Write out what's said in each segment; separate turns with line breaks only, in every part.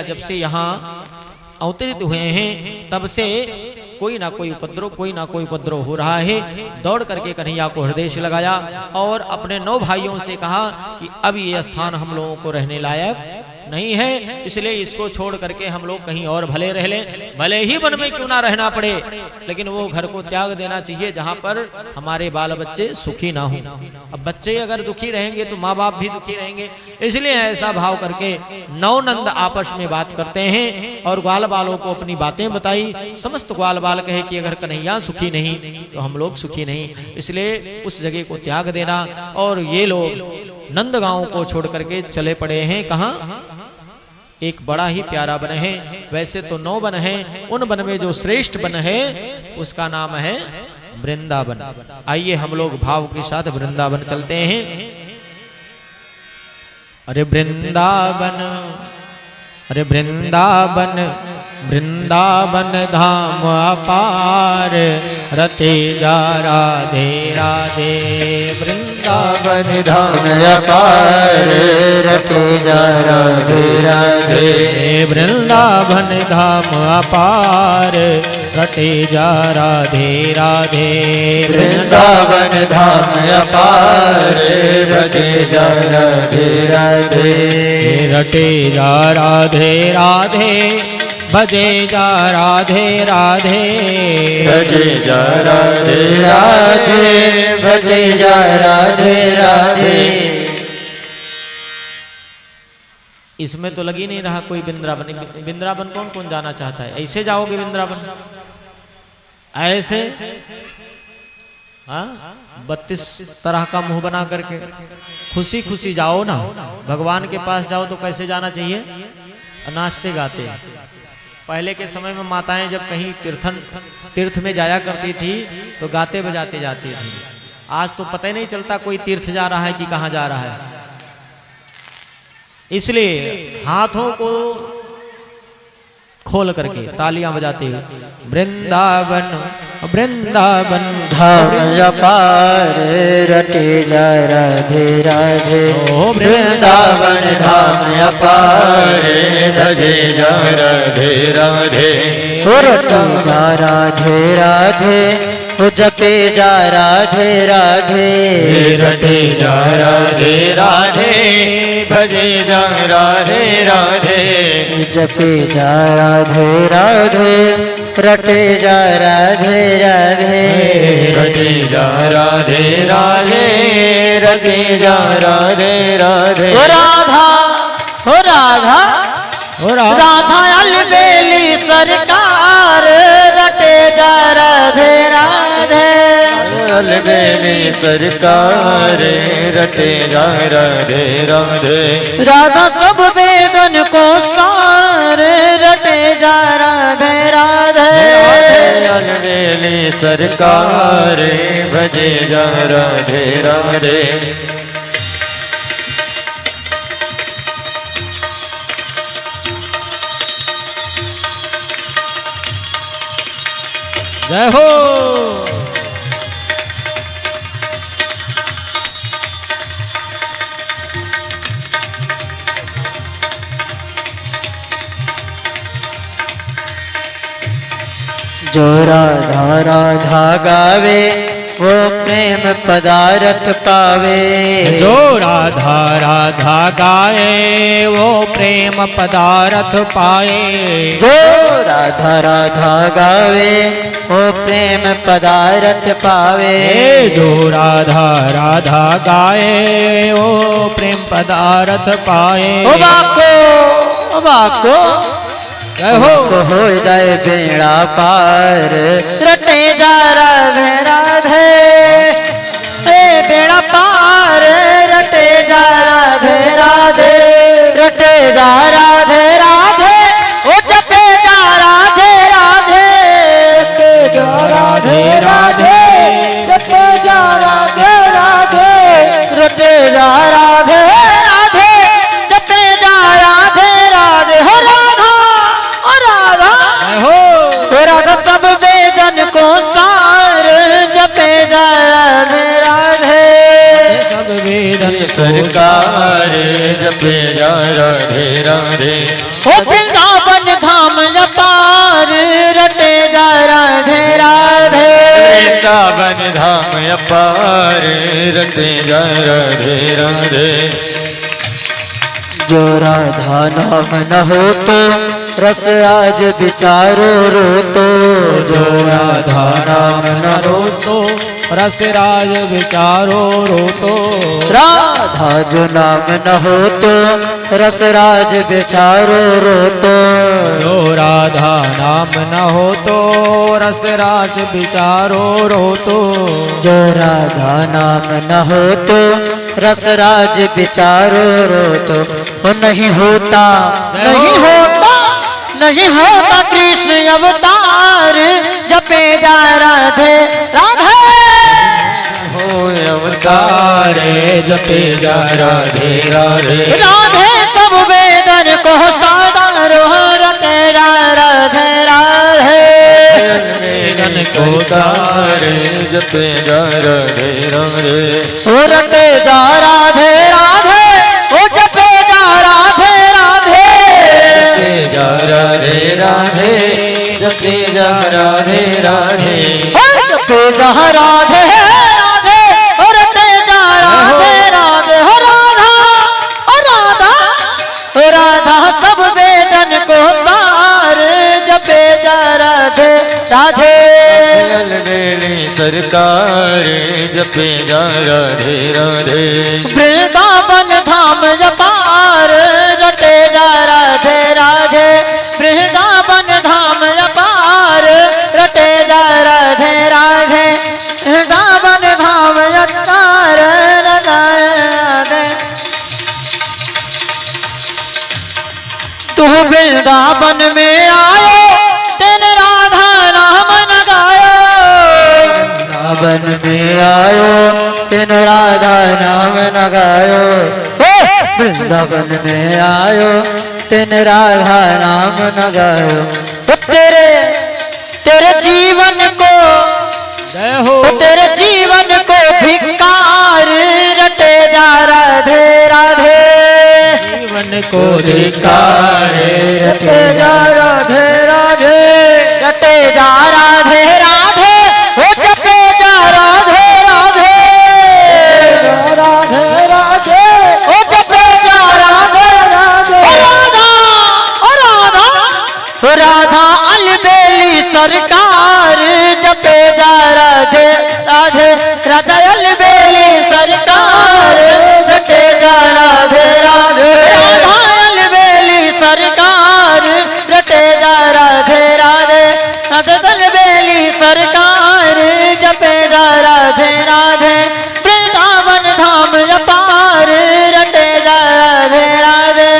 जब से यहाँ अवतरित हुए हैं तब से कोई ना कोई उपद्रव हो रहा है। दौड़ करके कन्हैया को हृदय से लगाया और अपने 9 भाइयों से कहा कि अब ये स्थान हम लोगों को रहने लायक नहीं है, इसलिए इसको छोड़ करके हम लोग कहीं और भले रह लें, भले ही वन में क्यों ना रहना पड़े, लेकिन वो घर को त्याग देना चाहिए जहाँ पर हमारे बाल बच्चे सुखी ना हो। अब बच्चे अगर दुखी रहेंगे तो माँ बाप भी दुखी रहेंगे, इसलिए ऐसा भाव करके 9 नंद आपस में बात करते हैं और ग्वाल बालों को अपनी बातें बताई। समस्त ग्वाल बाल कहे कि अगर कन्हैया सुखी नहीं तो हम लोग सुखी नहीं, इसलिए उस जगह को त्याग देना। और ये लोग नंद गांव को छोड़ करके चले पड़े हैं। कहाँ? एक बड़ा ही प्यारा वन है, वैसे तो 9 वन हैं, उन वन में जो श्रेष्ठ वन है उसका नाम है वृंदावन। आइए हम लोग भाव के साथ वृंदावन चलते हैं। अरे वृंदावन, अरे वृंदावन, वृंदावन धाम अपार, रते जा राधे राधे। वृंदावन
धाम अपार, रते जा राधे राधे।
वृंदावन धाम अपार, रटे जा राधे राधे।
वृंदावन धाम अपार, रटे जा राधे राधे।
रटे जा राधे राधे, भजे जा राधे राधे।
भजे जा राधे राधे, भजे जा राधे राधे।
इसमें तो लग ही नहीं रहा कोई वृंदावन। वृंदावन कौन कौन जाना चाहता है? ऐसे जाओगे वृंदावन? ऐसे? हाँ, 32 तरह का मुंह बना करके खुशी खुशी जाओ ना। भगवान के पास जाओ तो कैसे जाना चाहिए? नाचते गाते। पहले के समय में माताएं जब कहीं तीर्थ में जाया करती थी तो गाते बजाते जाती थी। आज तो पता ही नहीं चलता कोई तीर्थ जा रहा है कि कहाँ जा रहा है। इसलिए हाथों को खोल करके तालियां बजाते हुए वृंदावन, वृंदावन
धाम अपार, रटे जा राधे राधे। वृंदावन धाम अपार, रटे जा राधे राधे। रटे जा राधे राधे, जपे जा राधे राधे। रटे जा राधे राधे, भजे जा राधे राधे। जपे जा राधे राधे, रटे जा राधे राधे। रटे जा राधे राधे, रटे जा राधे राधे। ओ राधा, ओ राधा, ओ राधा अलबेली सरकार, रटे जा राधे राधे। अलबेली सरकार, रटे जा राधे राधे। राधा सब वेदन को सार, रटे जा राधे राधे। अलबेली सरकार, भजे जा राधे राधे।
जय हो।
जो राधा राधा गावे वो प्रेम पदारथ पावे।
जो राधा राधा गाए वो प्रेम पदारथ पाए।
जो राधा राधा गावे वो प्रेम पदारथ पावे।
जो राधा राधा गाए वो प्रेम पदारथ पाए।
ओ बाको, ओ बाको, हो जाए बेड़ा पार, रटे जा राधे राधे। ए बेड़ा पार, रटे जा राधे राधे। रटे जा राधे राधे, ओ जपे जा राधे राधे। रटे जा राधे राधे, जपे जा राधे राधे। रटे जा राधे राधे, जपे जा राधे राधे। हो राधा, ओ राधा, हो राधा सब वेदन को सार, जपे जा राधे राधे।
सब वेदन
सरकार जपे जा राधे राधे। ओ वृंदावन धाम अपार रटे जा राधे राधे। वृंदावन धाम अपार रटे जा राधे राधे। जो राधा नाम न हो तो रस आज विचारो रो तो।
जो राधा नाम न रो तो रस राज विचारो रो तो।
राधा जो नाम न हो तो रस राज विचारो रो तो।
जो राधा नाम न हो तो रस राज विचारो रो तो।
जो राधा नाम न हो तो रस राज विचारो रो तो। वो नहीं होता नहीं होता नहीं होता कृष्ण अवतार जपे जा राधे राधे। हो अवतार
जपे जा राधे राधे।
राधे सब वेदन को साधार रटे जा राधे राधे। वेदन को सारे जपे जा राधे राधे। ओ रटे जा राधे राधे। ओ जपे जा राधे राधे। जपे जा राधे राधे। जपे जा राधे राधे। जपे जा राधे राधे। ओ रटे जा राधे राधे। हो राधा ओ राधा ओ राधा सब वेदन को सार जपे जा राधे राधे। सरकार जपे जा राधे राधे। वृंदावन धाम अपार रटे जा राधे राधे। वृंदावन धाम अपार रटे जा राधे राधे। वृंदावन धाम अपार राधे। तू वृंदावन में आयो तेन राधा नाम न गायो। वृंदावन में आयो तेन राधा नाम न गायो। वृंदावन में आयो तेन राधा नाम न गायो। तेरे तेरे जीवन को तेरे जीवन को धिक्कार रटे जा राधे राधे। जीवन को धिक्कार रटे जा राधे राधे। रटे जा राधे राधे। हो जपे जा राधे राधे। राधे राधे। हो जपे जा राधे राधे। राधा ओ राधा ओ राधा अलबेली सरकार जपे जा राधे राधे। राधा अलबेली सरकार जपे जा राधे राधे। राधा अलबेली सरकार रटे जा राधे राधे। राधा अलबेली सरकार जपे जा राधे राधे। वृंदावन धाम अपार रटे जा राधे राधे।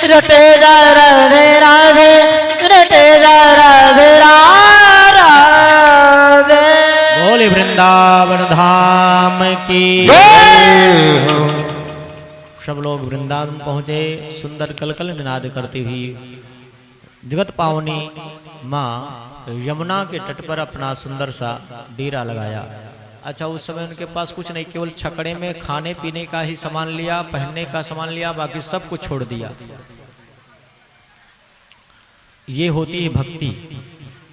रटे जा राधे राधे। रटे जा राधे राधे।
बोले वृंदावन धाम की। सब लोग वृंदावन पहुंचे। सुंदर कलकल निनाद करती हुई जगत पावनी माँ यमुना के तट पर अपना सुंदर सा डेरा लगाया। अच्छा, उस समय उनके पास कुछ नहीं, केवल छकड़े में खाने पीने का ही सामान लिया, पहनने का सामान लिया, बाकी सब कुछ छोड़ दिया। ये होती है भक्ति।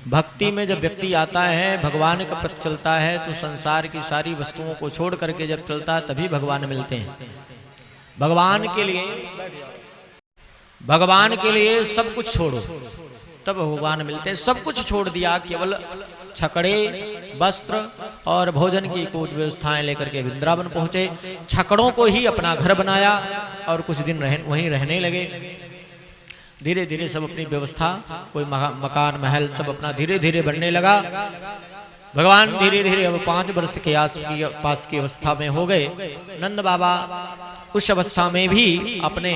भक्ति में जब व्यक्ति आता है, भगवान का प्रति चलता है, तो संसार की सारी वस्तुओं को छोड़ करके जब चलता है तभी भगवान मिलते हैं। भगवान के लिए सब कुछ छोड़ो तब भगवान मिलते हैं। सब कुछ छोड़ दिया, केवल छकड़े, वस्त्र और भोजन की कुछ व्यवस्थाएं लेकर के वृंदावन पहुंचे। छकड़ों को ही अपना घर बनाया और कुछ दिन वहीं रहने लगे। धीरे धीरे सब अपनी व्यवस्था, कोई मकान महल सब अपना धीरे धीरे बनने लगा। भगवान धीरे धीरे अब 5 वर्ष के पास की अवस्था में हो गए। नंद बाबा उस अवस्था में भी अपने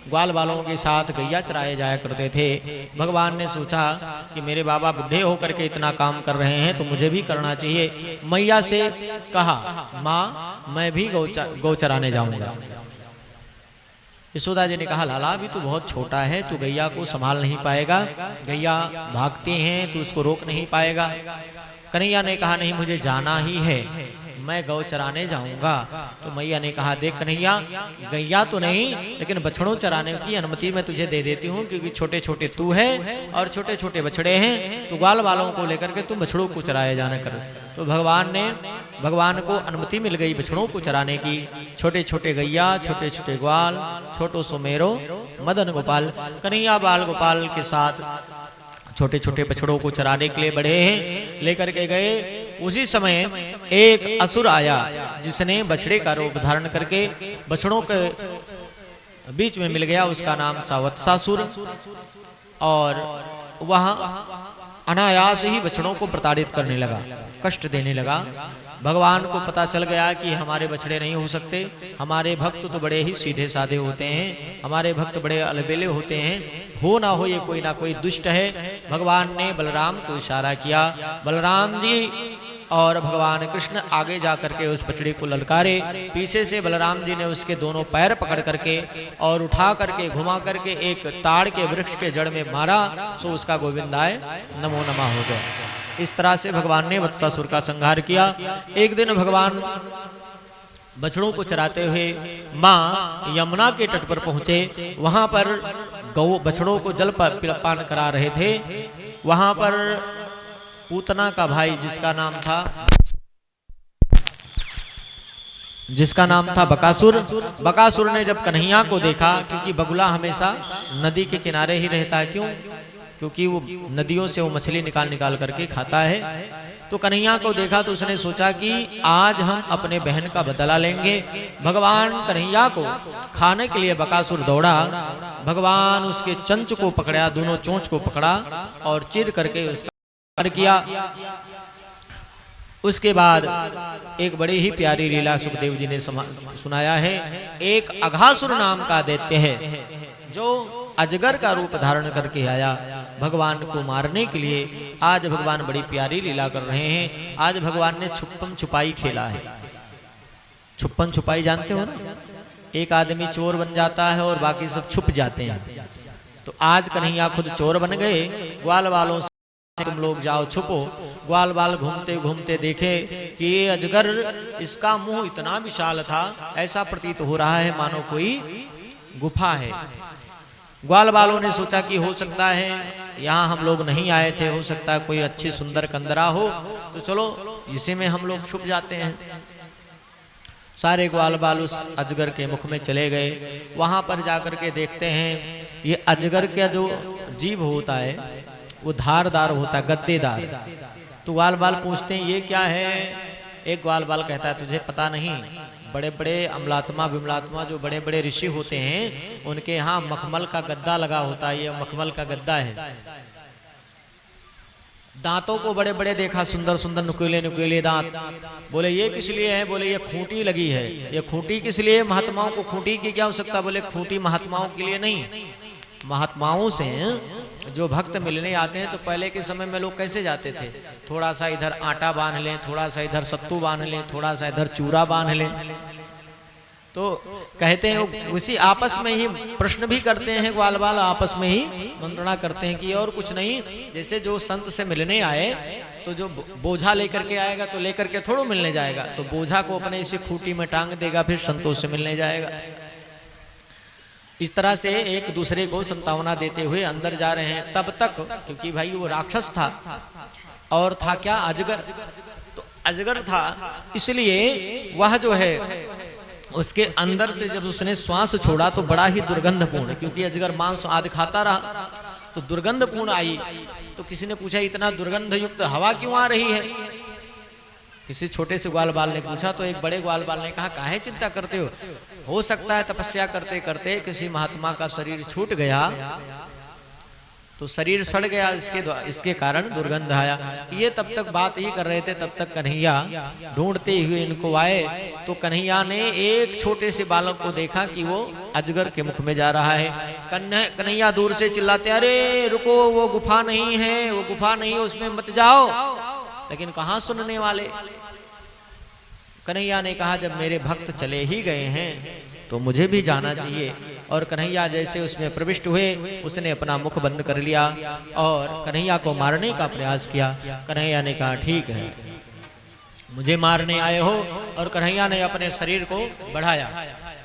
ग्वाल बालों के साथ गैया चराए जाया करते थे। भगवान ने सोचा कि मेरे बाबा बुढ़े होकर के इतना काम कर रहे हैं तो मुझे भी करना चाहिए। मैया से कहा, माँ मैं भी गौ चराने जाऊंगा। यशोदा जी ने कहा, लाला अभी तो बहुत छोटा है, तो गैया को संभाल नहीं पाएगा, गैया भागती हैं तो उसको रोक नहीं पाएगा। कन्हैया ने कहा, नहीं मुझे जाना ही है, मैं गौ चराने जाऊंगा। तो मैया ने कहा देख कन्हैया, गैया तो नहीं लेकिन बछड़ों चराने की अनुमति मैं तुझे दे देती हूँ, क्योंकि छोटे छोटे तू है और छोटे छोटे बछड़े हैं, तो ग्वाल वालों को लेकर के तुम बछड़ों को चराया जाना कर। तो भगवान को अनुमति मिल गई बछड़ों को चराने की। छोटे छोटे गैया, छोटे छोटे ग्वाल, छोटो सुमेरो मदन गोपाल, कन्हैया बाल गोपाल के साथ छोटे छोटे बछड़ों को चराने के लिए बढ़े हैं, लेकर के गए। उसी समय एक असुर आया जिसने बछड़े का रूप धारण करके बछड़ों के बीच में मिल गया। उसका नाम था वत्सासुर, और वह अनायास ही बछड़ों को प्रताड़ित करने लगा, कष्ट देने लगा। भगवान को पता चल गया कि हमारे बछड़े नहीं हो सकते, हमारे भक्त तो बड़े ही सीधे साधे होते हैं, हमारे भक्त बड़े अलबेले होते हैं, हो ना हो ये कोई ना कोई दुष्ट है। भगवान ने बलराम को इशारा किया, बलराम जी और भगवान कृष्ण आगे जा करके उस बछड़े को ललकारे। पीछे से बलराम जी ने उसके दोनों पैर पकड़ करके और उठा करके घुमा करके एक ताड़ के वृक्ष के जड़ में मारा, सो उसका गोविंदाय नमो नमः हो गया। इस तरह से भगवान ने वत्सासुर का संहार किया। एक दिन भगवान बछड़ों को चराते हुए माँ यमुना के तट पर पहुंचे। वहां पर गौ बछड़ों को जल पान करा रहे थे। वहां पर पूतना का भाई जिसका नाम था बकासुर ने जब कन्हैया को देखा, क्योंकि बगुला हमेशा नदी के किनारे ही रहता है, क्यों? क्योंकि वो नदियों से वो मछली निकाल करके खाता है। तो कन्हैया को देखा तो उसने सोचा कि आज हम अपने बहन का बदला लेंगे। भगवान कन्हैया को खाने के लिए बकासुर दौड़ा। भगवान उसके चंच को पकड़ा, दोनों चोंच को पकड़ा और चिर करके उसका किया। उसके बाद एक बड़ी ही प्यारी लीला सुखदेव जी ने सुनाया है। एक अघासुर नाम का दैत्य है जो अजगर का रूप धारण करके आया भगवान को मारने के लिए। आज भगवान बड़ी प्यारी लीला कर रहे हैं। आज भगवान ने छुपन छुपाई खेला है। छुपन छुपाई जानते हो ना? एक आदमी चोर बन जाता है और बाकी सब छुप जाते हैं। तो आज कन्हैया खुद चोर बन गए। ग्वाल वालों से तुम लोग जाओ छुपो। ग्वाल वाल घूमते घूमते देखे कि ये अजगर, इसका मुंह इतना विशाल था, ऐसा प्रतीत हो रहा है मानो कोई गुफा है। ग्वाल वालों ने सोचा कि हो सकता है यहाँ हम लोग नहीं आए थे, हो सकता है कोई अच्छी सुंदर कंदरा हो, तो चलो इसी में हम लोग छुप जाते हैं। सारे ग्वाल बाल उस अजगर के मुख में चले गए। वहां पर जाकर के देखते हैं ये अजगर का जो जीभ होता है वो धारदार होता है, गद्देदार। तो ग्वाल बाल पूछते हैं ये क्या है? एक ग्वाल बाल कहता है तुझे पता नहीं, बड़े बड़े अमलात्मा विमलात्मा जो बड़े बड़े ऋषि होते हैं उनके यहाँ मखमल का गद्दा लगा होता है। ये मखमल का गद्दा है। दांतों को बड़े बड़े देखा, सुंदर सुंदर नुकीले नुकीले दांत। बोले ये किस लिए है? बोले ये खूंटी लगी है। ये खूंटी किस लिए? महात्माओं को खूंटी की क्या हो सकता? बोले खूंटी महात्माओं के लिए नहीं, महात्माओं से जो भक्त मिलने आते हैं तो पहले के समय में लोग कैसे जाते थे? थोड़ा सा इधर आटा बांध लें, थोड़ा सा इधर सत्तू बांध लें, थोड़ा सा इधर चूरा बांध लें। तो कहते हैं उसी आपस में ही प्रश्न भी करते हैं, ग्वाल बाल आपस में ही मंत्रणा करते हैं कि और कुछ नहीं, जैसे जो संत से मिलने आए तो जो बोझा लेकर के आएगा तो लेकर के थोड़ा मिलने जाएगा, तो बोझा को अपने इसी खूंटी में टांग देगा, फिर संतों से मिलने जाएगा। इस तरह से एक दूसरे को संतावना देते हुए अंदर जा रहे हैं। तब तक क्योंकि भाई वो राक्षस था और था क्या? अजगर। तो अजगर था इसलिए वह जो है उसके अंदर से जब उसने श्वास छोड़ा तो बड़ा ही दुर्गंधपूर्ण, क्योंकि अजगर मांस आदि खाता रहा तो दुर्गंधपूर्ण आई। तो किसी ने पूछा इतना दुर्गंध युक्त हवा क्यों आ रही है? किसी छोटे से ग्वाल बाल ने पूछा तो एक बड़े ग्वाल बाल ने कहा काहे चिंता करते हो सकता है तपस्या करते करते किसी महात्मा का शरीर छूट गया तो शरीर सड़ गया, इसके कारण दुर्गंध आया। ये तब तक बात ही कर रहे थे, तब तक कन्हैया ढूंढते हुए इनको आए। तो कन्हैया ने एक छोटे से बालक को देखा कि वो अजगर के मुख में जा रहा है। कन्हैया दूर से चिल्लाते अरे रुको, वो गुफा नहीं है, वो गुफा नहीं है, उसमें मत जाओ। लेकिन कहाँ सुनने वाले। कन्हैया ने कहा जब मेरे भक्त चले ही गए हैं तो मुझे भी जाना चाहिए। और कन्हैया जैसे उसमें प्रविष्ट हुए उसने अपना मुख बंद कर लिया और कन्हैया को मारने का प्रयास किया। कन्हैया ने कहा ठीक है, मुझे मारने आए हो। और कन्हैया ने अपने शरीर को बढ़ाया,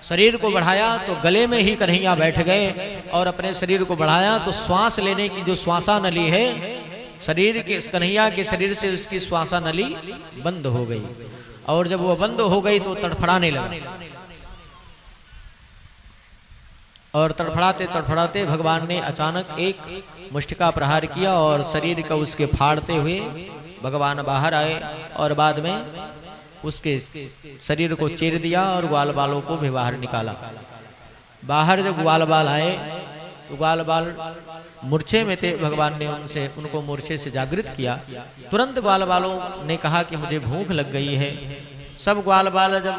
शरीर को बढ़ाया तो गले में ही कन्हैया बैठ गए और अपने शरीर को बढ़ाया तो श्वास लेने की जो श्वासा नली है शरीर के, कन्हैया के शरीर से उसकी श्वासा नली बंद हो गई। और जब वो बंद हो गई तो तड़फड़ाने लगा और तड़फड़ाते तड़फड़ाते भगवान ने अचानक एक मुष्टि का प्रहार किया और शरीर का उसके फाड़ते हुए भगवान बाहर आए और बाद में उसके शरीर को चीर दिया और ग्वाल बालों को भी बाहर निकाला। बाहर जब ग्वाल बाल आए तो ग्वाल बाल मूर्छे में थे, भगवान ने उनको मूर्छे से जागृत किया। तुरंत ग्वाल बालों ने कहा कि मुझे भूख लग गई है। सब ग्वाल बाल जब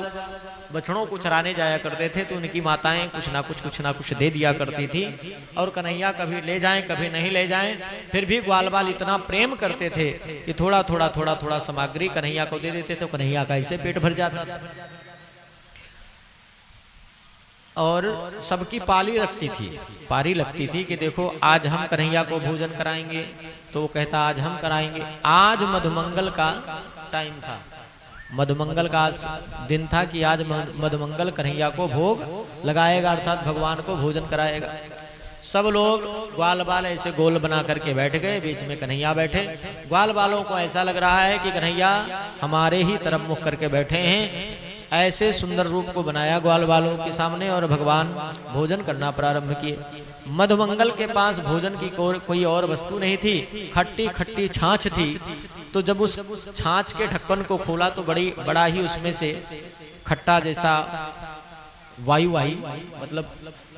बछड़ों को चराने जाया करते थे तो उनकी माताएं कुछ ना कुछ दे दिया करती थी और कन्हैया कभी ले जाएं कभी नहीं ले जाएं, फिर भी ग्वाल बाल इतना प्रेम करते थे कि थोड़ा थोड़ा सामग्री कन्हैया को दे देते तो कन्हैया का ऐसे पेट भर जाता था। और सबकी पाली लगती थी कि देखो आज हम कन्हैया को भोजन कराएंगे, तो वो कहता आज हम कराएंगे। आज मधुमंगल का टाइम था, मधुमंगल का दिन था कि आज मधुमंगल कन्हैया को भोग लगाएगा, अर्थात भगवान को भोजन कराएगा। सब लोग ग्वाल बाल ऐसे गोल बना करके बैठ गए, बीच में कन्हैया बैठे। ग्वाल बालों को ऐसा लग रहा है कि कन्हैया हमारे ही तरफ मुख करके बैठे हैं। ऐसे सुंदर रूप को बनाया ग्वाल बालों के सामने और भगवान भोजन करना प्रारंभ किए। मधुमंगल के पास भोजन की कोई और वस्तु नहीं थी, खट्टी खट्टी छाछ थी। तो जब उस छाछ के ढक्कन को खोला तो बड़ा ही उसमें से खट्टा जैसा वायु आई, मतलब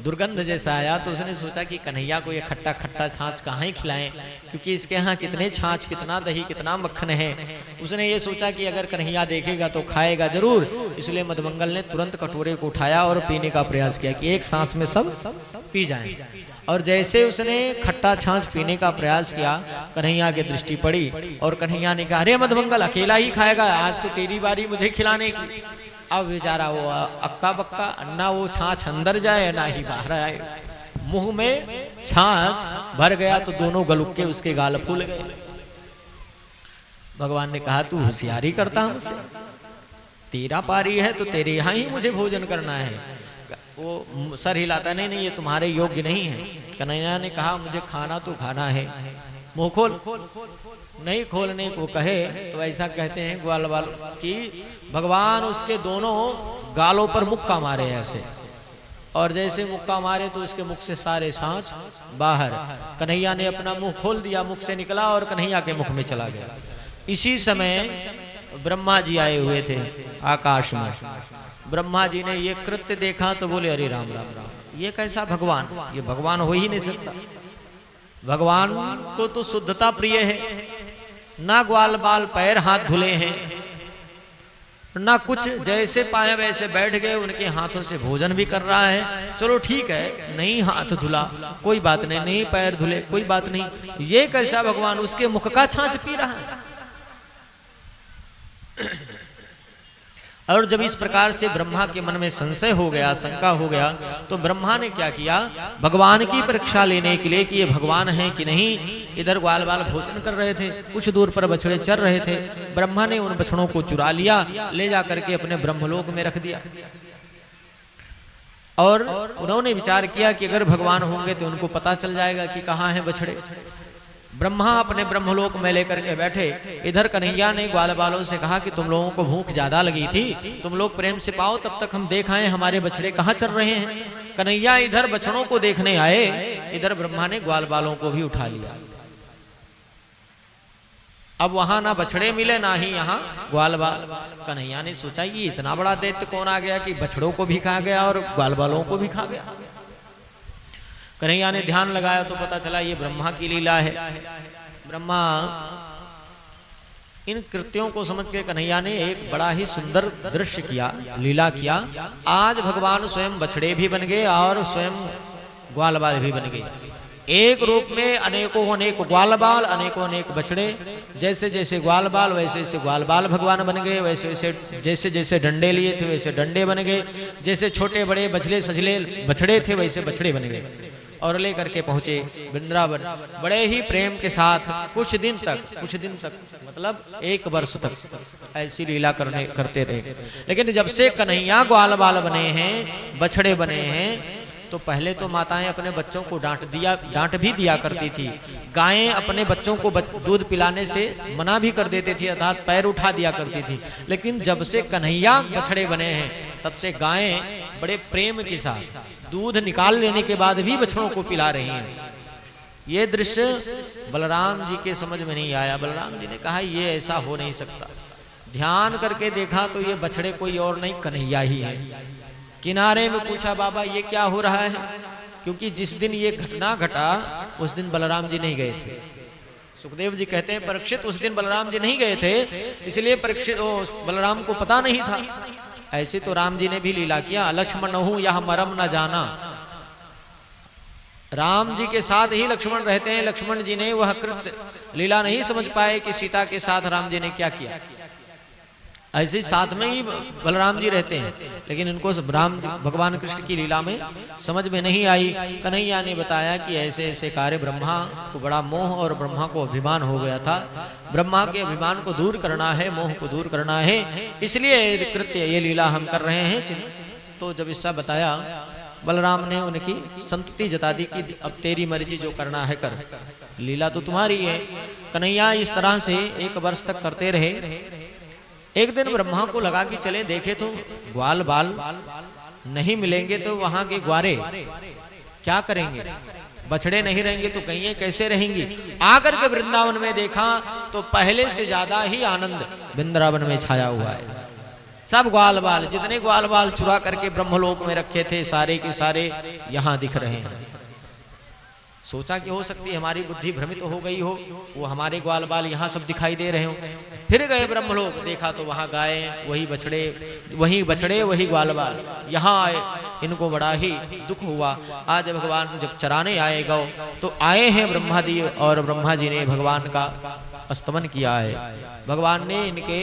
दुर्गंध जैसा आया। तो उसने सोचा कि कन्हैया को ये खट्टा खट्टा छाछ कहाँ ही खिलाएं, क्योंकि इसके यहाँ कितने छाछ, कितना दही, कितना मक्खन है। उसने ये सोचा कि अगर कन्हैया देखेगा तो खाएगा जरूर, इसलिए मधुमंगल ने तुरंत कटोरे को उठाया और पीने का प्रयास किया कि एक सांस में सब पी जाएं। और जैसे उसने खट्टा छाछ पीने का प्रयास किया, कन्हैया की दृष्टि पड़ी और कन्हैया ने कहा अरे मधुमंगल अकेला ही खाएगा, आज तो तेरी बारी मुझे खिलाने की। अब बेचारा वो अक्का बक्का, ना वो छाछ अंदर जाए ना ही बाहर आए। मुंह में छाछ भर गया तो दोनों गलुक्के उसके गाल फूल गए। भगवान ने कहा तू होशियारी करता हमसे, तेरा पारी है तो तेरे यहाँ ही मुझे भोजन करना है। वो सर हिलाता नहीं ये तुम्हारे योग्य नहीं है। कन्हैया ने कहा मुझे खाना तो खाना है, मुंह खोल। नहीं खोलने को कहे तो ऐसा कहते हैं ग्वाल बाल कि भगवान उसके दोनों गालों पर मुक्का मारे ऐसे, और जैसे मुक्का मारे तो उसके मुख से सारे सांच बाहर। कन्हैया ने अपना मुंह खोल दिया, मुख से निकला और कन्हैया के मुख में चला गया। इसी समय ब्रह्मा जी आए हुए थे आकाश में। ब्रह्मा जी ने ये कृत्य देखा तो बोले अरे राम राम राम, ये कैसा भगवान, ये भगवान हो ही नहीं सकता। भगवान को तो शुद्धता प्रिय है, ना ग्वाल बाल पैर हाथ धुले हैं, ना कुछ, जैसे पाए वैसे बैठ गए, उनके हाथों से भोजन भी कर रहा है। चलो ठीक है, नहीं हाथ धुला कोई बात नहीं, नहीं पैर धुले कोई बात नहीं, ये कैसा भगवान उसके मुख का छाछ पी रहा है। और जब इस प्रकार से ब्रह्मा के मन में संशय हो गया, शंका हो गया, तो ब्रह्मा ने क्या किया, भगवान की परीक्षा लेने के लिए कि ये भगवान है कि नहीं। इधर ग्वाल बाल भोजन कर रहे थे, कुछ दूर पर बछड़े चर रहे थे। ब्रह्मा ने उन बछड़ों को चुरा लिया, ले जा करके अपने ब्रह्मलोक में रख दिया। और उन्होंने विचार किया कि अगर भगवान होंगे तो उनको पता चल जाएगा कि कहाँ है बछड़े। ब्रह्मा अपने ब्रह्मलोक में लेकर के बैठे। इधर कन्हैया ने ग्वाल बालों से कहा कि तुम लोगों को भूख ज्यादा लगी थी, तुम लोग प्रेम से पाओ, तब तक हम देख आए हमारे बछड़े कहाँ चल रहे हैं। कन्हैया इधर बछड़ों को देखने आए, इधर ब्रह्मा ने ग्वाल बालों को भी उठा लिया। अब वहां ना बछड़े मिले ना ही यहाँ ग्वाल बाल। कन्हैया ने सोचा ये इतना बड़ा दैत्य कौन आ गया कि बछड़ों को भी खा गया और ग्वाल बालों को भी खा गया। कन्हैया ने ध्यान लगाया तो पता चला ये ब्रह्मा की लीला है। ब्रह्मा इन कृत्यों को समझ के कन्हैया ने एक बड़ा ही सुंदर दृश्य किया, लीला किया। आज भगवान स्वयं बछड़े भी बन गए और स्वयं ग्वाल बाल भी बन गए। एक रूप में अनेकों अनेक ग्वाल बाल, अनेकों अनेक बछड़े। जैसे जैसे ग्वाल बाल वैसे वैसे ग्वाल बाल भगवान बन गए, वैसे वैसे जैसे जैसे डंडे लिए थे वैसे डंडे बन गए, जैसे छोटे बड़े बछड़े सजले बछड़े थे वैसे बछड़े बन गए। और ले करके पहुंचे वृंदावन। बड़े ही प्रेम के साथ कुछ दिन तक मतलब 1 वर्ष तक ऐसी लीला करते रहे। लेकिन जब से कन्हैया ग्वाल बाल बने हैं, बछड़े बने हैं, तो पहले तो माताएं अपने बच्चों को डांट भी दिया करती थी। गायें अपने बच्चों को दूध पिलाने से मना भी कर देती थी, अर्थात पैर उठा दिया करती थी। लेकिन जब से कन्हैया बछड़े बने हैं, तब से गायें बड़े प्रेम के साथ दूध निकाल लेने के बाद भी बछड़ों को पिला रही हैं। ये दृश्य बलराम जी के समझ में नहीं आया। बलराम जी ने कहा ये ऐसा हो नहीं सकता। ध्यान करके देखा तो ये बछड़े कोई और नहीं, कन्हैया ही है। किनारे में पूछा, बाबा ये क्या हो रहा है? क्योंकि जिस दिन ये घटना घटा उस दिन बलराम जी नहीं गए थे। सुखदेव जी कहते हैं परीक्षित उस दिन बलराम जी नहीं गए थे, इसलिए परीक्षित बलराम को पता नहीं था। ऐसे तो राम जी ने भी लीला किया, लक्ष्मण हूं यह मरम न जाना। राम जी के साथ ही लक्ष्मण रहते हैं, लक्ष्मण जी ने वह कृत्य लीला नहीं समझ पाए कि सीता के साथ राम जी ने क्या किया। ऐसे साथ में ही बलराम जी रहते हैं, लेकिन इनको राम भगवान कृष्ण की लीला में समझ में नहीं आई। कन्हैया ने बताया कि ऐसे ऐसे कार्य, ब्रह्मा को बड़ा मोह और ब्रह्मा को अभिमान हो गया था। ब्रह्मा के अभिमान को दूर करना है, मोह को दूर करना है, इसलिए कृत्य ये लीला हम कर रहे हैं। तो जब इसका बताया, बलराम ने उनकी संतुष्टि जता दी कि अब तेरी मर्जी, जो करना है कर, लीला तो तुम्हारी है। कन्हैया इस तरह से 1 वर्ष तक करते रहे। एक दिन ब्रह्मा को लगा कि चले देखे तो ग्वाल बाल नहीं मिलेंगे, तो वहां के ग्वारे क्या करेंगे? बछड़े नहीं रहेंगे तो गैयें कैसे रहेंगी? आकर के वृंदावन में देखा तो पहले से ज्यादा ही आनंद वृंदावन में छाया हुआ है। सब ग्वाल बाल, जितने ग्वाल बाल चुरा करके ब्रह्मलोक में रखे थे, सारे के सारे यहाँ दिख रहे हैं। सोचा कि हो सकती है हमारी बुद्धि भ्रमित हो गई हो, वो हमारे ग्वाल बाल यहाँ सब दिखाई दे रहे हो। फिर गए ब्रह्मलोक, देखा तो वहाँ गाय, वही बछड़े वही ग्वाल बाल यहाँ आए। इनको बड़ा ही दुख हुआ। आज भगवान जब चराने आए गौ, तो आए हैं ब्रह्मा जी, और ब्रह्मा जी ने भगवान का स्तमन किया है। भगवान ने इनके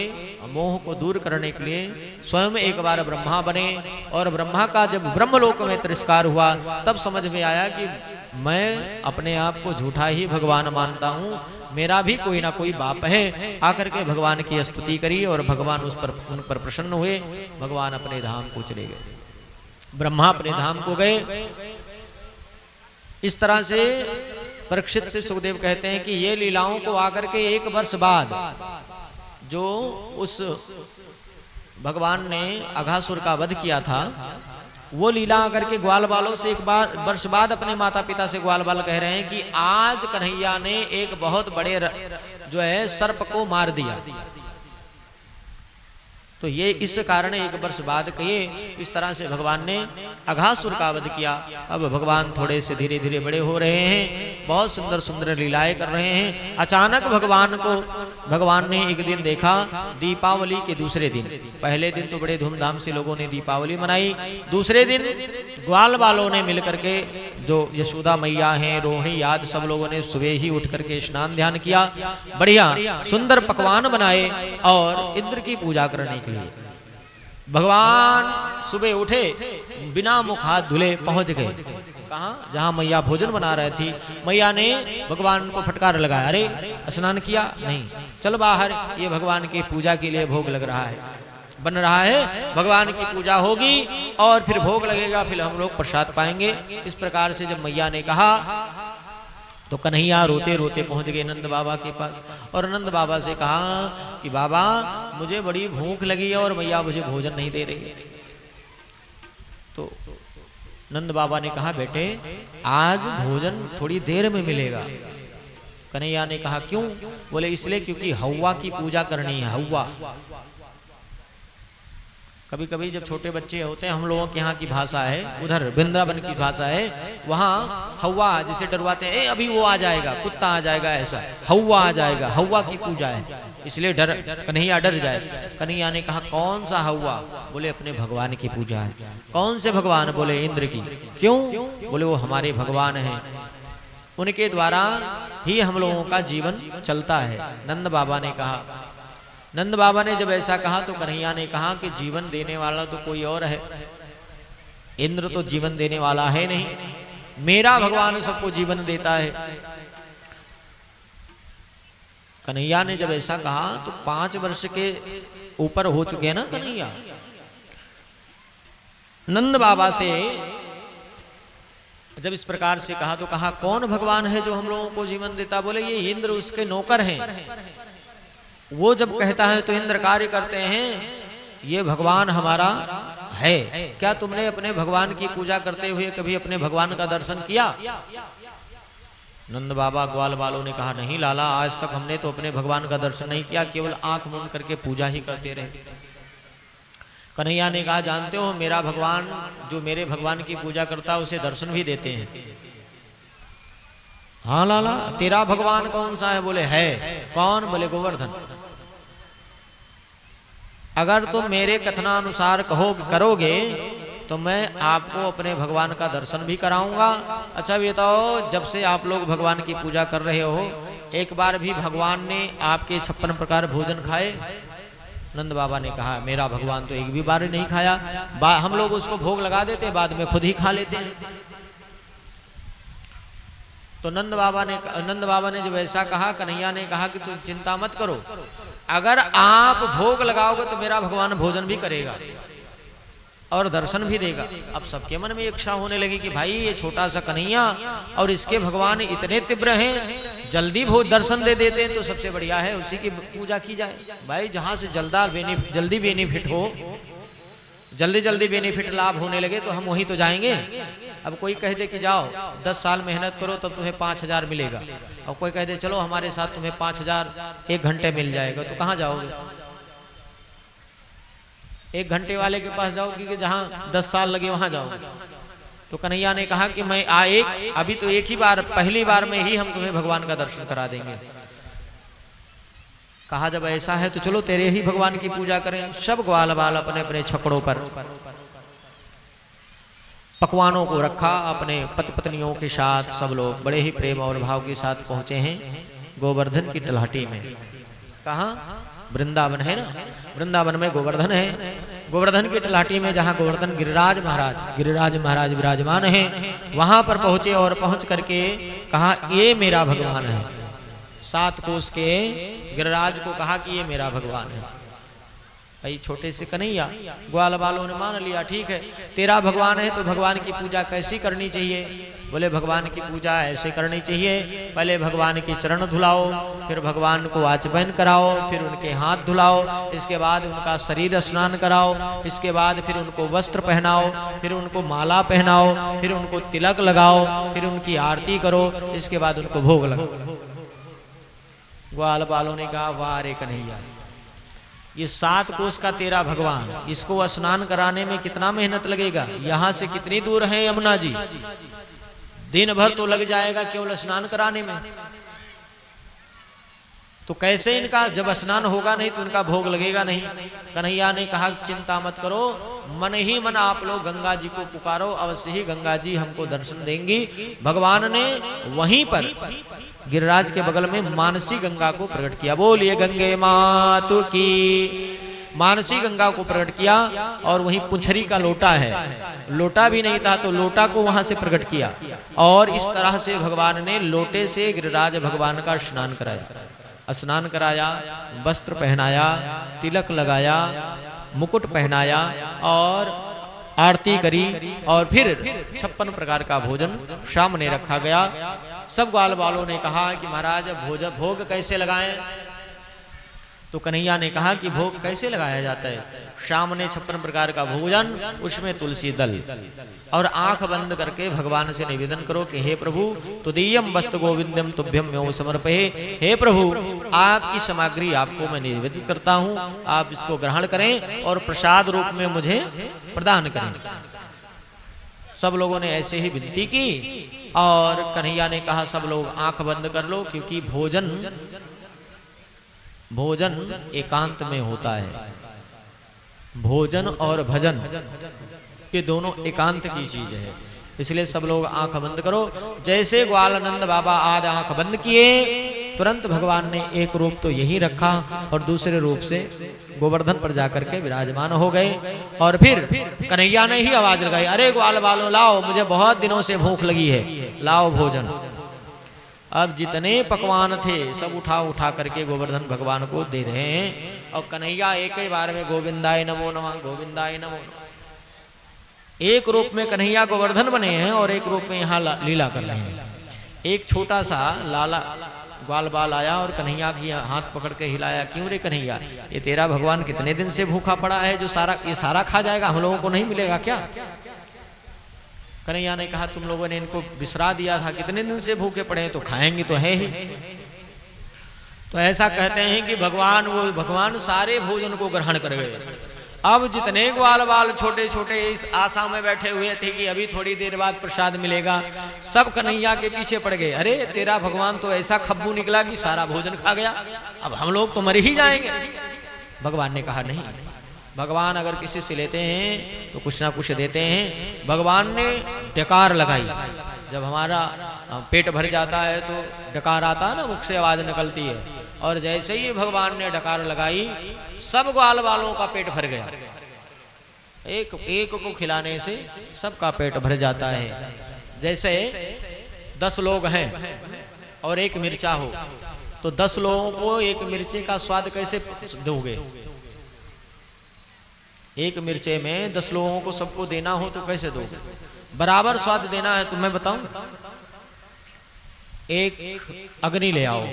मोह को दूर करने के लिए स्वयं एक बार ब्रह्मा बने, और ब्रह्मा का जब ब्रह्मलोक में तिरस्कार हुआ, तब समझ में आया कि मैं अपने आप को झूठा ही भगवान मानता हूँ, मेरा भी कोई ना कोई बाप है। आकर के भगवान की स्तुति करी और भगवान उन पर प्रसन्न हुए। भगवान अपने धाम को चले गए, ब्रह्मा अपने धाम को गए। इस तरह से परीक्षित से सुखदेव कहते हैं कि ये लीलाओं को आकर के 1 वर्ष बाद जो उस भगवान ने अघासुर का वध किया था, वो लीला आकर के ग्वाल बालों से 1 वर्ष बाद अपने माता पिता से ग्वाल बाल कह रहे हैं कि आज कन्हैया ने एक बहुत बड़े जो है सर्प को मार दिया। तो ये इस कारण 1 वर्ष बाद कहिए, इस तरह से भगवान ने अघासुर का वध किया। अब भगवान थोड़े से धीरे धीरे बड़े हो रहे हैं, बहुत सुंदर सुंदर लीलाएं कर रहे हैं। अचानक भगवान ने एक दिन देखा, दीपावली के दूसरे दिन। पहले दिन तो बड़े धूमधाम से लोगों ने दीपावली मनाई, दूसरे दिन ग्वाल बालों ने मिलकर के, जो यशोदा मैया हैं, रोहिणी आदि सब लोगों ने सुबह ही उठ करके स्नान ध्यान किया, बढ़िया सुंदर पकवान बनाए और इंद्र की पूजा करने के लिए भगवान सुबह उठे, बिना मुख हाथ धुले पहुंच गए। कहाँ? जहाँ मैया भोजन बना रही थी। मैया ने भगवान को फटकार लगाया, अरे स्नान किया नहीं, चल बाहर, ये भगवान की पूजा के लिए भोग लग रहा है, बन रहा है, भगवान की पूजा होगी और फिर भोग लगेगा, फिर हम लोग प्रसाद पाएंगे। इस प्रकार से जब मैया ने कहा तो कन्हैया रोते रोते पहुंच गए नंद बाबा के पास, और नंद बाबा से कहा कि बाबा मुझे बड़ी भूख लगी है और मैया मुझे भोजन नहीं दे रही। तो नंद बाबा ने कहा, बेटे आज भोजन थोड़ी देर में मिलेगा। कन्हैया ने कहा, क्यों? बोले इसलिए क्योंकि हव्वा की पूजा करनी है। हव्वा, कभी कभी जब छोटे बच्चे होते हैं, हम लोगों के यहाँ की भाषा है, उधर वृंदावन की भाषा है, वहाँ हव्वा जिसे डरवाते हैं, अभी वो आ जाएगा, कुत्ता आ जाएगा, ऐसा हव्वा आ जाएगा, हव्वा की पूजा है, इसलिए कन्हैया डर जाए। कन्हैया ने कहा, कौन सा हव्वा? बोले अपने भगवान की पूजा है। कौन से भगवान? बोले इंद्र की। क्यों? बोले वो हमारे भगवान हैं, उनके द्वारा ही हम लोगों का जीवन चलता है। नंद बाबा ने कहा, नंद बाबा ने जब ऐसा कहा तो कन्हैया ने कहा कि जीवन देने वाला तो कोई और है, इंद्र तो जीवन देने वाला है नहीं। मेरा भगवान सबको जीवन देता है। कन्हैया ने जब ऐसा कहा तो 5 वर्ष के ऊपर हो चुके हैं ना कन्हैया। नंद बाबा से जब इस प्रकार से कहा तो कहा कौन भगवान है जो हम लोगों को जीवन देता? बोले ये इंद्र उसके नौकर हैं। वो जब कहता है तो इंद्र कार्य करते हैं, ये भगवान हमारा है। क्या तुमने अपने भगवान की पूजा करते हुए कभी अपने भगवान का दर्शन किया? नंद बाबा ग्वाल वालों ने कहा नहीं लाला, आज तक हमने तो अपने भगवान का दर्शन नहीं किया, केवल आंख मूंद करके पूजा ही करते रहे। कन्हैया ने कहा जानते हो मेरा भगवान जो मेरे भगवान की पूजा करता है उसे दर्शन भी देते हैं। हाँ लाला, तेरा भगवान कौन सा है? बोले है। कौन? बोले गोवर्धन। अगर तुम मेरे कथनानुसार करोगे तो मैं आपको अपने भगवान का दर्शन भी कराऊंगा। अच्छा बताओ, जब से आप लोग भगवान की पूजा कर रहे हो एक बार भी भगवान ने आपके 56 प्रकार भोजन खाए? नंद बाबा ने कहा मेरा भगवान तो एक भी बार नहीं खाया। हम लोग उसको भोग लगा देते, बाद में खुद ही खा लेते हैं। तो नंद बाबा ने जब ऐसा कहा, कन्हैया ने कहा कि तुम चिंता मत करो, अगर आप भोग लगाओगे तो मेरा भगवान भोजन भी करेगा और दर्शन भी देगा। अब सबके मन में इच्छा होने लगी कि भाई ये छोटा सा कन्हैया और इसके भगवान इतने तीव्र हैं, जल्दी दर्शन दे देते हैं तो सबसे बढ़िया है, उसी की पूजा की जाए। भाई जहां से जल्दी बेनिफिट हो, जल्दी बेनिफिट लाभ होने लगे तो हम वहीं तो जाएंगे। अब कोई कह दे कि जाओ 10 साल मेहनत करो तब तुम्हें 5000 मिलेगा, और कोई कह दे चलो हमारे साथ तुम्हें 5000 1 घंटे मिल जाएगा, तो कहाँ जाओगे? 1 घंटे वाले के पास जाओगे कि जहाँ 10 साल लगे वहां जाओगे? तो कन्हैया ने कहा कि मैं अभी तो एक ही बार, पहली बार में ही हम तुम्हें भगवान का दर्शन करा देंगे। कहा जब ऐसा है तो चलो तेरे ही भगवान की पूजा करें। सब ग्वाल बाल अपने अपने छकड़ों पर पकवानों को रखा, अपने पति पत्नियों के साथ सब लोग बड़े ही प्रेम और भाव के साथ पहुंचे हैं गोवर्धन की तलहटी में। कहाँ? वृंदावन है ना, वृंदावन में गोवर्धन है। गोवर्धन की तलहटी में जहाँ गोवर्धन गिरिराज महाराज विराजमान है, वहां पर पहुंचे और पहुंच करके कहा ये मेरा भगवान है। 7 कोस के गिरिराज को कहा कि ये मेरा भगवान है। भाई छोटे से कन्हैया ग्वाल बालों ने मान लिया, ठीक है तेरा भगवान है तो भगवान की पूजा कैसी करनी चाहिए? बोले भगवान की पूजा ऐसे करनी चाहिए, पहले भगवान के चरण धुलाओ, फिर भगवान को आचमन कराओ, फिर उनके हाथ धुलाओ, इसके बाद उनका शरीर स्नान कराओ, इसके बाद फिर उनको वस्त्र पहनाओ, फिर उनको माला पहनाओ, फिर उनको तिलक लगाओ, फिर उनकी आरती करो, इसके बाद उनको भोग लगाओ। ग्वाल बालों ने कहा वाह रे कन्हैया, ये 7 कोस का तेरा भगवान, इसको स्नान कराने में कितना मेहनत लगेगा? यहाँ से कितनी दूर है यमुना जी? दिन भर तो लग जाएगा केवल स्नान कराने में। तो कैसे इनका जब स्नान होगा नहीं तो इनका भोग लगेगा नहीं। कन्हैया ने कहा चिंता मत करो, मन ही मन आप लोग गंगा जी को पुकारो, अवश्य ही गंगा जी हमको दर्शन देंगी। भगवान ने वहीं पर गिरिराज के बगल में मानसी गंगा को प्रकट किया। बोलिए गंगे मातु की। मानसी गंगा को प्रकट किया और वहीं पुछरी का लोटा है, लोटा भी नहीं था तो लोटा को वहां से प्रकट किया और इस तरह से भगवान ने लोटे से गिरिराज भगवान का स्नान कराया, वस्त्र पहनाया, तिलक लगाया, मुकुट पहनाया और आरती करी और फिर 56 प्रकार का भोजन सामने रखा गया। सब ग्वाल बालों ने कहा कि महाराज भोग कैसे लगाएं? तो कन्हैया ने कहा कि भोग कैसे लगाया जाता है? सामने 56 प्रकार का भोजन, उसमें तुलसी दल, और आंख बंद करके भगवान से निवेदन करो कि हे प्रभु तुदीयम वस्तु गोविंदम तुभ्यम मैं समर्पये। हे प्रभु आपकी सामग्री आपको मैं निवेदित करता हूँ, आप इसको ग्रहण करें और प्रसाद रूप में मुझे प्रदान करें। सब लोगों ने ऐसे ही विनती की और कन्हैया ने कहा सब लोग आंख बंद कर लो, क्योंकि भोजन एकांत में होता है। भोजन और भजन ये दोनों एकांत की चीज है, इसलिए सब लोग आंख बंद करो। जैसे ग्वालानंद बाबा आदि आंख बंद किए तुरंत भगवान ने एक रूप तो यही रखा और दूसरे रूप से गोवर्धन पर जाकर के विराजमान हो गए। और फिर कन्हैया ने ही आवाज लगाई, अरे ग्वाल बालों लाओ, मुझे बहुत दिनों से भूख लगी है, लाओ भोजन। अब जितने पकवान थे सब उठा उठा करके गोवर्धन भगवान को दे रहे हैं। और कन्हैया एक ही बार में गोविंदाय नमो नमः, गोविंदाय नमो नमः। एक रूप में कन्हैया गोवर्धन बने हैं और एक रूप में यहाँ लीला कर रहे हैं। एक छोटा सा लाला ग्वाल बाल आया और कन्हैया की हाथ पकड़ के हिलाया, क्यों रे कन्हैया, ये तेरा भगवान कितने दिन से भूखा पड़ा है, जो ये सारा खा जाएगा, हम लोगों को नहीं मिलेगा क्या? कन्हैया ने कहा, तुम लोगों ने इनको बिसरा दिया था, कितने दिन से भूखे पड़े हैं, तो खाएंगे तो है ही। तो ऐसा कहते हैं कि भगवान सारे भोजन को ग्रहण कर गए। अब जितने ग्वाल बाल छोटे छोटे इस आशा में बैठे हुए थे कि अभी थोड़ी देर बाद प्रसाद मिलेगा, सब कन्हैया के पीछे पड़ गए। अरे तेरा भगवान तो ऐसा खब्बू निकला कि सारा भोजन खा गया, अब हम लोग तो मर ही जाएंगे। भगवान ने कहा, नहीं, भगवान अगर किसी से लेते हैं तो कुछ ना कुछ देते हैं। भगवान ने डकार लगाई, जब हमारा पेट भर जाता है तो डकार आता है ना, मुख से आवाज निकलती है, और जैसे ही भगवान ने डकार लगाई सब ग्वाल बालों का पेट भर गया। एक एक को खिलाने से सबका पेट भर जाता है। जैसे 10 लोग हैं और एक मिर्चा हो, तो 10 लोगों को एक मिर्चे का स्वाद कैसे दोगे? एक मिर्चे में 10 लोगों को सबको देना हो तो कैसे दोगे? बराबर स्वाद देना है तो मैं बताऊं, एक अग्नि ले आओ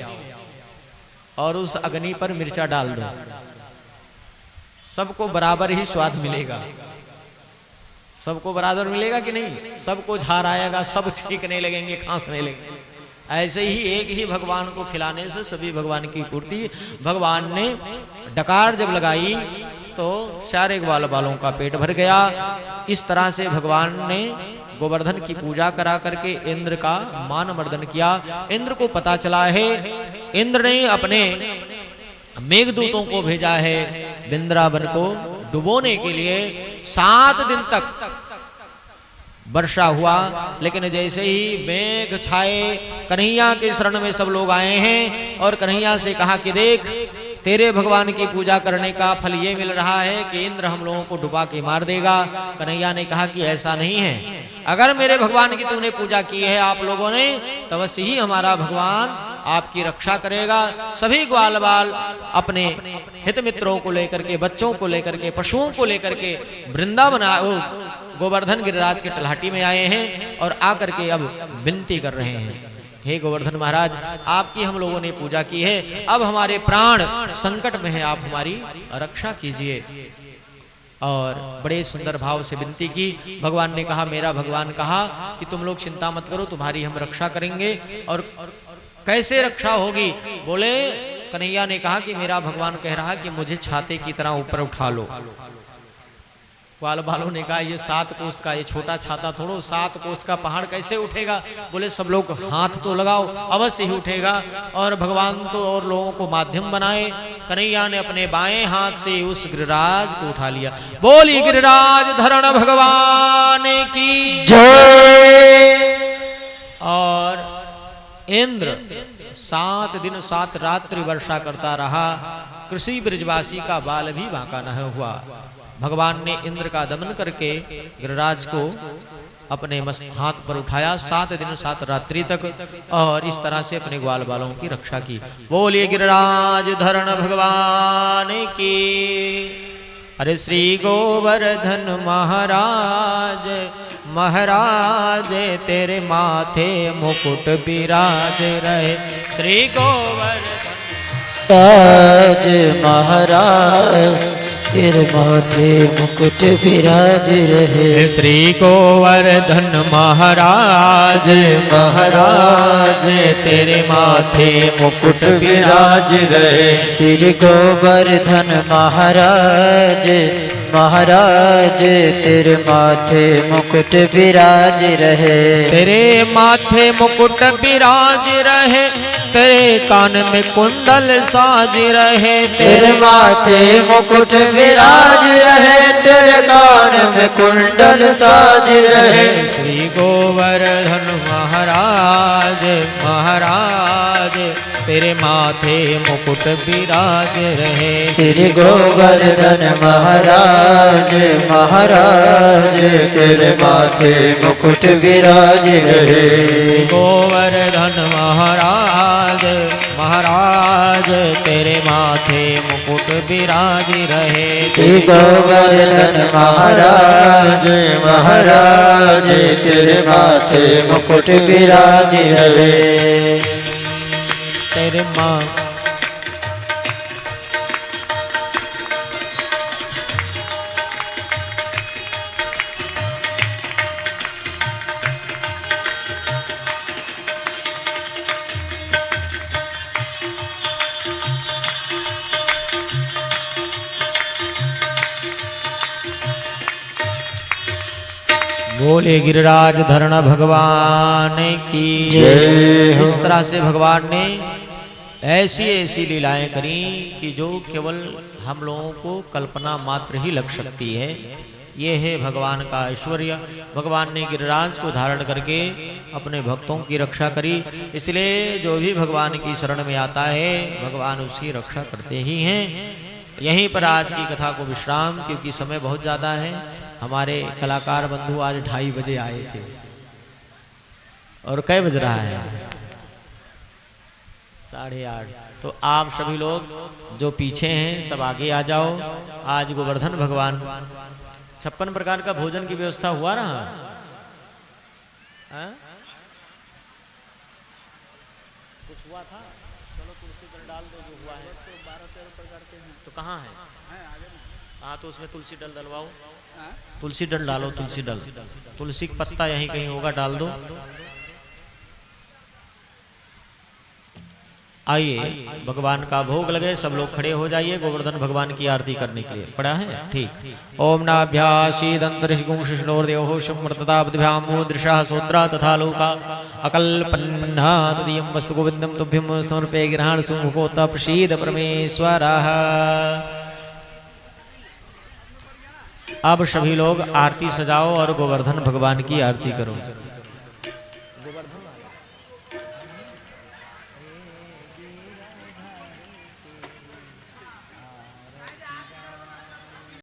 और उस अग्नि पर मिर्चा डाल दो, सबको बराबर ही स्वाद मिलेगा। सबको बराबर मिलेगा कि नहीं? सबको झार आएगा, सब छींकने लगेंगे, खांसने लगेंगे। ऐसे ही एक ही भगवान को खिलाने से सभी भगवान की पूर्ति। भगवान ने डकार जब लगाई तो सारे ग्वाल बालों का पेट भर गया। इस तरह से भगवान ने गोवर्धन की पूजा करा करके इंद्र का मान मर्दन किया। इंद्र को पता चला है, इंद्र ने अपने मेघदूतों को भेजा है वृंदावन को डुबोने के लिए। 7 दिन तक वर्षा हुआ, लेकिन जैसे ही मेघ छाए कन्हैया के शरण में सब लोग आए हैं और कन्हैया से कहा कि देख, तेरे भगवान की पूजा करने का फल ये मिल रहा है कि इंद्र हम लोगों को डुबा के मार देगा। कन्हैया ने कहा कि ऐसा नहीं है, अगर मेरे भगवान की तुमने पूजा की है आप लोगों ने, तो अवश्य ही हमारा भगवान आपकी रक्षा करेगा। सभी ग्वाल बाल अपने हित मित्रों को लेकर के, बच्चों को लेकर के, पशुओं को लेकर के वृंदावन गोवर्धन गिरिराज के तलहटी में आए हैं और आकर के अब विनती कर रहे हैं, हे गोवर्धन महाराज, आपकी हम लोगों ने पूजा की है, अब हमारे प्राण संकट में है, आप हमारी रक्षा कीजिए। और बड़े सुंदर भाव से विनती की। भगवान ने कहा, मेरा भगवान कहा कि तुम लोग चिंता मत करो, तुम्हारी हम रक्षा करेंगे। और कैसे रक्षा होगी? बोले, कन्हैया ने कहा कि मेरा भगवान कह रहा कि मुझे छाते की तरह ऊपर उठा लो। ग्वाल बालों ने कहा, ये 7 कोस का ये छोटा छाता थोड़ो, 7 कोस का पहाड़ कैसे उठेगा? बोले, सब लोग हाथ तो लगाओ, अवश्य ही उठेगा। और भगवान तो और लोगों को माध्यम बनाए। कन्हैया ने अपने बाएं हाथ से उस गिरिराज को उठा लिया। बोली गिरिराज धरण भगवान की जय। और इंद्र 7 दिन 7 रात्रि वर्षा करता रहा, कृषि ब्रजवासी का बाल भी बांका न हुआ। भगवान ने इंद्र का दमन करके गिरिराज को अपने हाथ पर उठाया 7 दिन 7 रात्रि तक, और इस तरह से अपने ग्वाल बालों की रक्षा की। बोलिए गिरिराज धरण भगवान की। अरे श्री गोवर्धन महाराज, महाराज तेरे माथे मुकुट विराज रहे। श्री गोवर्धन
राज महाराज तेरे माथे मुकुट विराज रहे।
श्री गोवर्धन महाराज, महाराज तेरे माथे मुकुट विराज रहे।
श्री गोवर्धन महाराज, महाराज तेरे माथे मुकुट विराज रहे।
तेरे माथे मुकुट विराज रहे, तेरे कान में कुंडल साज रहे।
तेरे माथे मुकुट विराज रहे, तेरे कान में कुंडल साज रहे।
श्री गोवर्धन महाराज, महाराज महाराज तेरे माथे मुकुट विराज रहे।
श्री गोवर्धन महाराज महाराज तेरे माथे मुकुट विराज रहे।
गोवर्धन महाराज महाराज तेरे माथे मुकुट विराज रहे।
श्री गोवर्धन महाराज महाराज तेरे माथे मुकुट विराज रहे।
तेरे माँ बोले गिरिराज धरण भगवान की
जय हो।
इस तरह से भगवान ने ऐसी ऐसी लीलाएं करी कि जो केवल हम लोगों को कल्पना मात्र ही लग सकती है। ये है भगवान का ऐश्वर्य। भगवान ने गिरिराज को धारण करके अपने भक्तों की रक्षा करी। इसलिए जो भी भगवान की शरण में आता है भगवान उसकी रक्षा करते ही हैं। यहीं पर आज की कथा को विश्राम, क्योंकि समय बहुत ज़्यादा है। हमारे कलाकार बंधु आज 2:30 बजे आए थे और कै बज रहा है? 8:30। तो आप सभी लोग जो पीछे हैं सब आगे आ जाओ। आज गोवर्धन भगवान 56 प्रकार का भोजन की व्यवस्था हुआ रहा। कुछ हुआ था? चलो तुलसी दल डाल दो जो हुआ है। तो 12-13 प्रकार के हैं। तो कहाँ है? हाँ तो उसमें तुलसी दल डलवाओ। तुलसी दल डालो, तुलसी दल, तुलसी का पत्ता यहीं कहीं होगा, डाल दो। आइए भगवान का भोग लगे, सब लोग खड़े हो जाइए गोवर्धन भगवान की आरती करने के लिए। पड़ा है? ठीक। ओम नाभ्यासीदंतरिषगुंशोर्देहो समृतताब्दिभ्यामोदृशः सोत्रा तथा लोका अकल्पन्ना तदीयं वस्तु गोविंदं तुभ्यं समर्पये गृहाण सुमुखोत प्रसीद परमेश्वरः। अब सभी लोग आरती सजाओ और गोवर्धन भगवान की आरती करो।